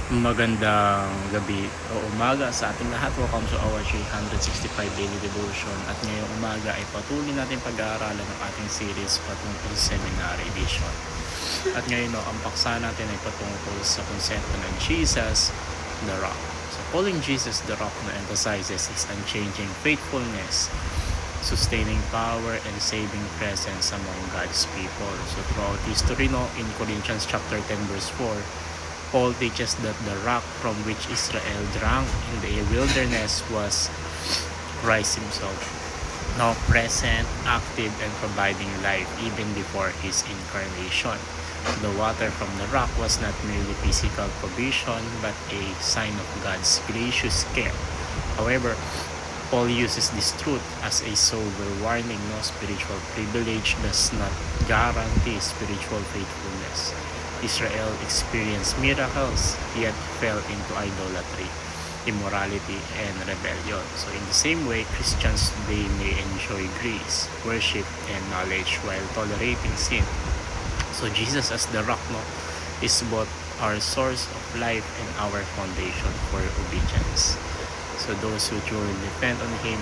Magandang gabi o umaga sa ating lahat. Welcome to our 365 Daily Devotion. At ngayong umaga ay patuloy natin pag-aaralan ng ating series patungkol sa Seminary Edition. At ngayon ang paksa natin ay patungkol sa konsepto ng Jesus, the Rock. So calling Jesus the Rock emphasizes his unchanging faithfulness, sustaining power, and saving presence among God's people. So throughout history, in Corinthians chapter 10 verse 4, Paul teaches that the rock from which Israel drank in the wilderness was Christ himself, now present, active, and providing life even before his incarnation. The water from the rock was not merely physical provision but a sign of God's gracious care. However, Paul uses this truth as a sober warning. No spiritual privilege does not guarantee spiritual faithfulness. Israel experienced miracles yet fell into idolatry, immorality, and rebellion. So in the same way, Christians today may enjoy grace, worship, and knowledge while tolerating sin. So Jesus as the rock is both our source of life and our foundation for obedience. So those who truly depend on Him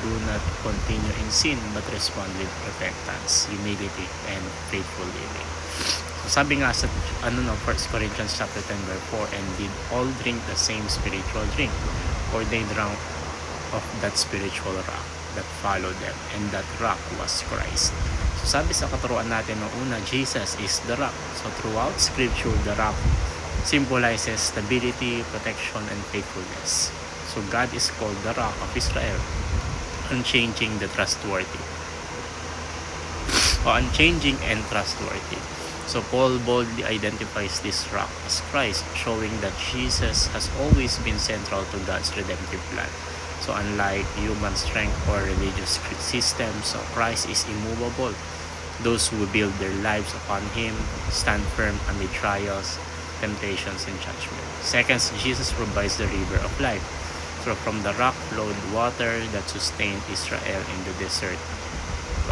do not continue in sin but respond with repentance, humility, and faithful living. So sabi nga sa 1 Corinthians chapter 10 verse 4, and did all drink the same spiritual drink, for they drank of that spiritual rock that followed them, and that rock was Christ. So sabi sa katuruan natin una, Jesus is the rock. So throughout scripture, the rock symbolizes stability, protection, and faithfulness. So God is called the rock of Israel, unchanging and trustworthy. So Paul boldly identifies this rock as Christ, showing that Jesus has always been central to God's redemptive plan. So unlike human strength or religious systems, Christ is immovable. Those who build their lives upon Him stand firm amid trials, temptations, and judgment. Second, Jesus provides the river of life. So from the rock flowed water that sustained Israel in the desert,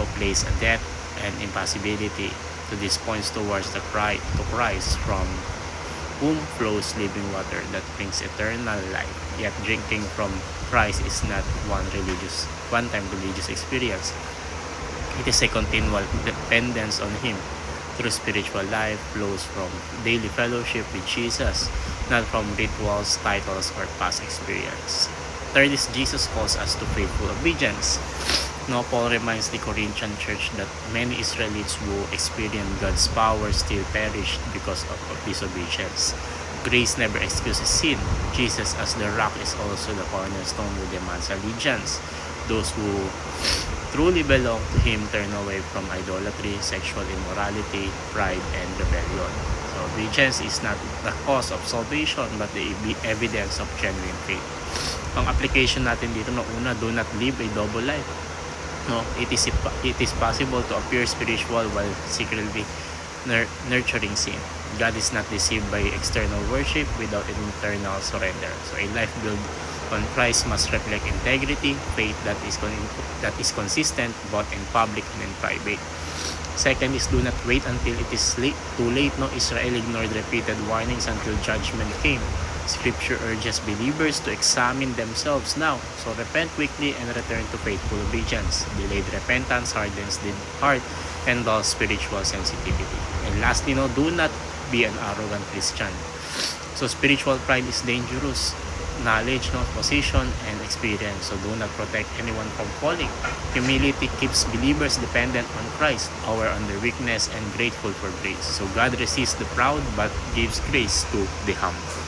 a place of death and impossibility. So this points towards to Christ, from whom flows living water that brings eternal life. Yet drinking from Christ is not one-time religious experience. It is a continual dependence on Him. Through spiritual life flows from daily fellowship with Jesus, not from rituals, titles, or past experience. Third is Jesus calls us to faithful obedience. Paul reminds the Corinthian church that many Israelites who experienced God's power still perished because of disobedience. Grace never excuses sin. Jesus as the rock is also the cornerstone who demands allegiance. Those who truly belong to Him turn away from idolatry, sexual immorality, pride, and rebellion. So obedience is not the cause of salvation but the evidence of genuine faith. Ang application natin dito una, do not live a double life. It is possible to appear spiritual while secretly nurturing sin. God is not deceived by external worship without an internal surrender. So a life built on Christ must reflect integrity, faith that is consistent both in public and in private. Second is do not wait until it is too late. Israel ignored repeated warnings until judgment came. Scripture urges believers to examine themselves now. So repent quickly and return to faithful obedience. Delayed repentance hardens the heart and dulls spiritual sensitivity. And lastly, do not be an arrogant Christian. So spiritual pride is dangerous. Knowledge, position, and experience. So do not protect anyone from falling. Humility keeps believers dependent on Christ, power under weakness, and grateful for grace. So God resists the proud but gives grace to the humble.